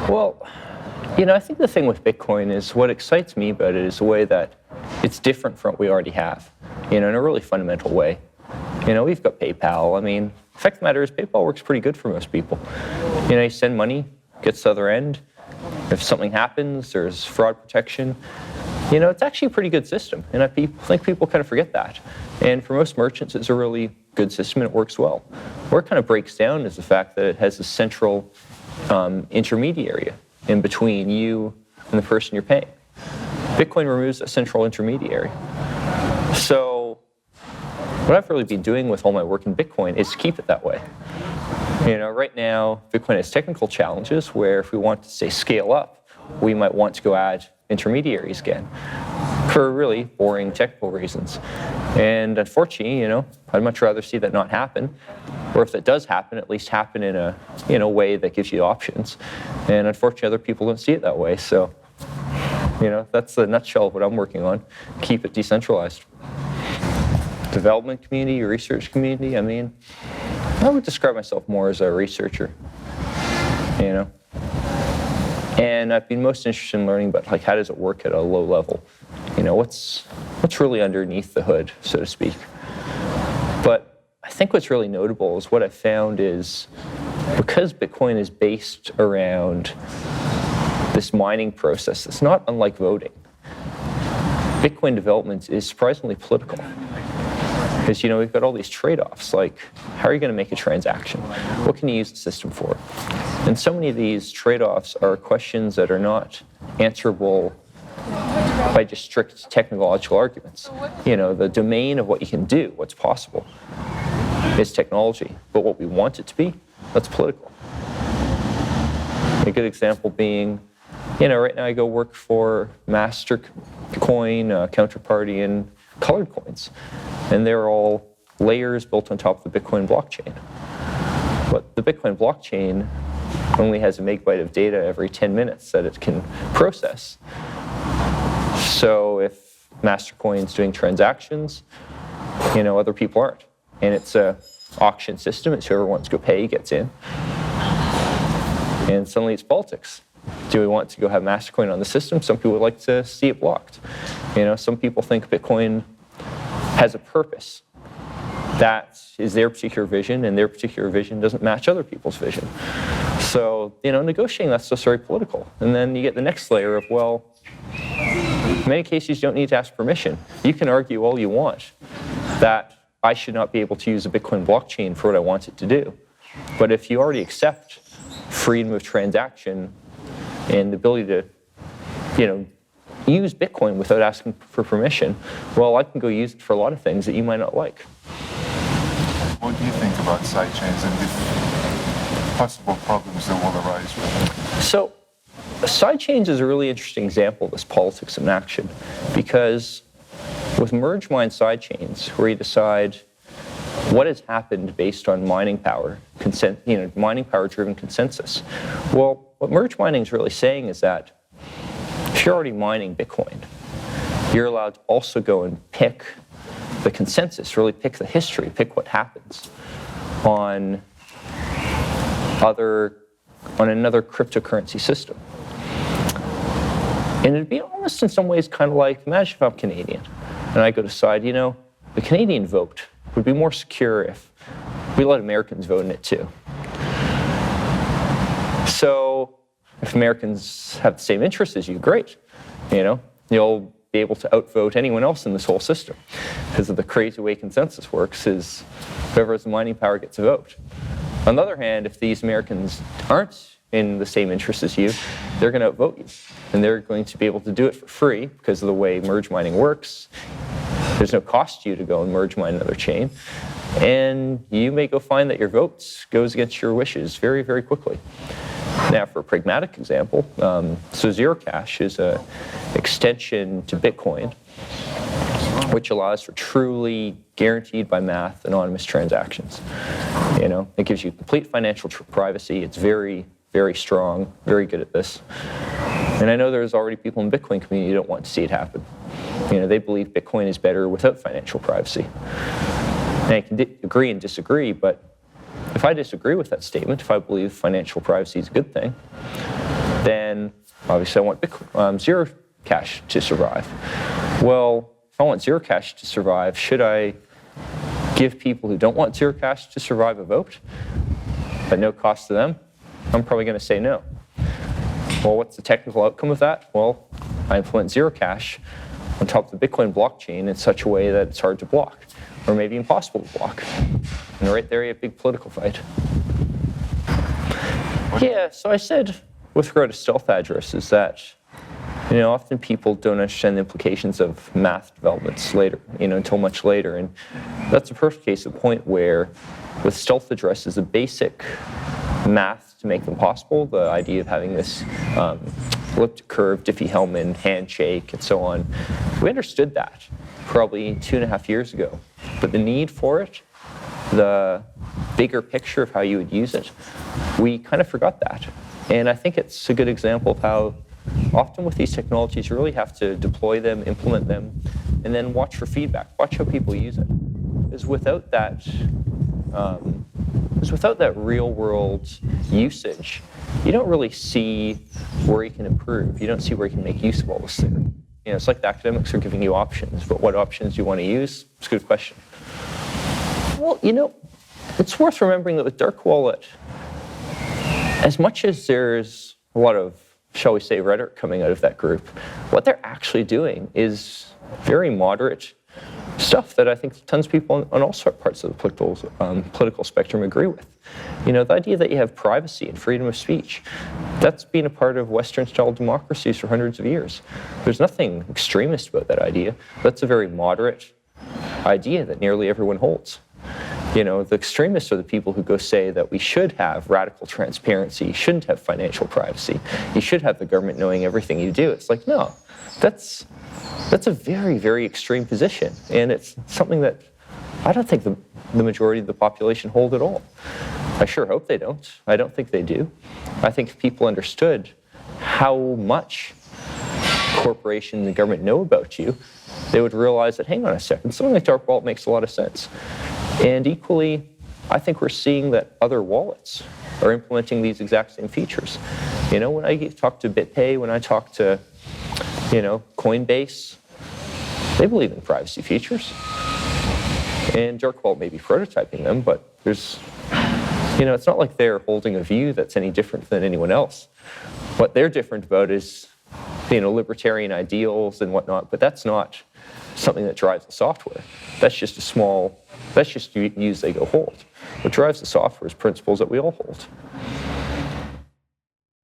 Well, I think the thing with Bitcoin is what excites me about it is the way that it's different from what we already have, in a really fundamental way. We've got PayPal. The fact of the matter is PayPal works pretty good for most people. You send money, gets to the other end. If something happens, there's fraud protection. It's actually a pretty good system, and I think people kind of forget that. And for most merchants, it's a really good system, and it works well. Where it kind of breaks down is the fact that it has a central intermediary in between you and the person you're paying. Bitcoin removes a central intermediary. So what I've really been doing with all my work in Bitcoin is to keep it that way. Right now, Bitcoin has technical challenges where if we want to, say, scale up, we might want to go add intermediaries again for really boring technical reasons. And unfortunately, I'd much rather see that not happen. Or if that does happen, at least happen in a way that gives you options. And unfortunately, other people don't see it that way. So, that's the nutshell of what I'm working on. Keep it decentralized. Development community, research community, I would describe myself more as a researcher, And I've been most interested in learning about how does it work at a low level? What's really underneath the hood, so to speak. But I think what's really notable is what I've found is because Bitcoin is based around this mining process, it's not unlike voting. Bitcoin development is surprisingly political. Because, we've got all these trade-offs, like how are you going to make a transaction? What can you use the system for? And so many of these trade-offs are questions that are not answerable by just strict technological arguments. The domain of what you can do, what's possible, is technology. But what we want it to be, that's political. A good example being, right now I go work for Mastercoin, Counterparty, and Colored Coins. And they're all layers built on top of the Bitcoin blockchain. But the Bitcoin blockchain only has a megabyte of data every 10 minutes that it can process. So if Mastercoin's doing transactions, other people aren't. And it's an auction system. It's whoever wants to go pay gets in. And suddenly it's politics. Do we want to go have Mastercoin on the system? Some people would like to see it blocked. Some people think Bitcoin has a purpose. That is their particular vision, and their particular vision doesn't match other people's vision. So, negotiating that's just very political. And then you get the next layer of, well, in many cases you don't need to ask permission. You can argue all you want that I should not be able to use a Bitcoin blockchain for what I want it to do. But if you already accept freedom of transaction and the ability to, use Bitcoin without asking for permission, well, I can go use it for a lot of things that you might not like. What do you think about sidechains and the possible problems that will arise with them? So, sidechains is a really interesting example of this politics in action, because with merge mine sidechains, where you decide what has happened based on mining power, mining power driven consensus. Well, what merge mining is really saying is that if you're already mining Bitcoin, you're allowed to also go and pick the consensus, really pick the history, pick what happens on another cryptocurrency system. And it'd be almost in some ways kind of like, imagine if I'm Canadian and I go decide, the Canadian vote would be more secure if we let Americans vote in it too. So if Americans have the same interests as you, great. You'll be able to outvote anyone else in this whole system. Because of the crazy way consensus works is whoever has the mining power gets a vote. On the other hand, if these Americans aren't in the same interest as you, they're going to outvote you. And they're going to be able to do it for free because of the way merge mining works. There's no cost to you to go and merge mine another chain. And you may go find that your votes goes against your wishes very, very quickly. Now, for a pragmatic example, so Zero Cash is an extension to Bitcoin, which allows for truly guaranteed by math anonymous transactions. It gives you complete financial privacy. It's very, very strong, very good at this. And I know there's already people in the Bitcoin community who don't want to see it happen. They believe Bitcoin is better without financial privacy. And I can agree and disagree, but if I disagree with that statement, if I believe financial privacy is a good thing, then obviously I want zero cash to survive. Well, if I want zero cash to survive, should I give people who don't want zero cash to survive a vote at no cost to them? I'm probably going to say no. Well, what's the technical outcome of that? Well, I implement zero cash on top of the Bitcoin blockchain in such a way that it's hard to block, or maybe impossible to block. And right there you have a big political fight. Yeah, so I said with regard to stealth addresses that, often people don't understand the implications of math developments later, until much later. And that's a perfect case of point where with stealth addresses, the basic math to make them possible, the idea of having this elliptic curve, Diffie-Hellman, handshake, and so on, we understood that probably 2.5 years ago. But the need for it, the bigger picture of how you would use it, we kind of forgot that. And I think it's a good example of how often with these technologies, you really have to deploy them, implement them, and then watch for feedback. Watch how people use it. Because without that real-world usage, you don't really see where you can improve. You don't see where you can make use of all this theory. It's like the academics are giving you options, but what options do you want to use? It's a good question. Well, it's worth remembering that with Dark Wallet, as much as there's a lot of, shall we say, rhetoric coming out of that group, what they're actually doing is very moderate stuff that I think tons of people on all parts of the political spectrum agree with. The idea that you have privacy and freedom of speech, that's been a part of Western-style democracies for hundreds of years. There's nothing extremist about that idea. That's a very moderate idea that nearly everyone holds. The extremists are the people who go say that we should have radical transparency, you shouldn't have financial privacy, you should have the government knowing everything you do. It's like, no, that's a very, very extreme position. And it's something that I don't think the majority of the population hold at all. I sure hope they don't. I don't think they do. I think if people understood how much corporations and government know about you, they would realize that, hang on a second, something like Dark Wallet makes a lot of sense. And equally, I think we're seeing that other wallets are implementing these exact same features. When I talk to BitPay, when I talk to, Coinbase, they believe in privacy features. And Dark Wallet may be prototyping them, but there's, it's not like they're holding a view that's any different than anyone else. What they're different about is, libertarian ideals and whatnot, but that's not something that drives the software. That's just views they go hold. What drives the software is principles that we all hold.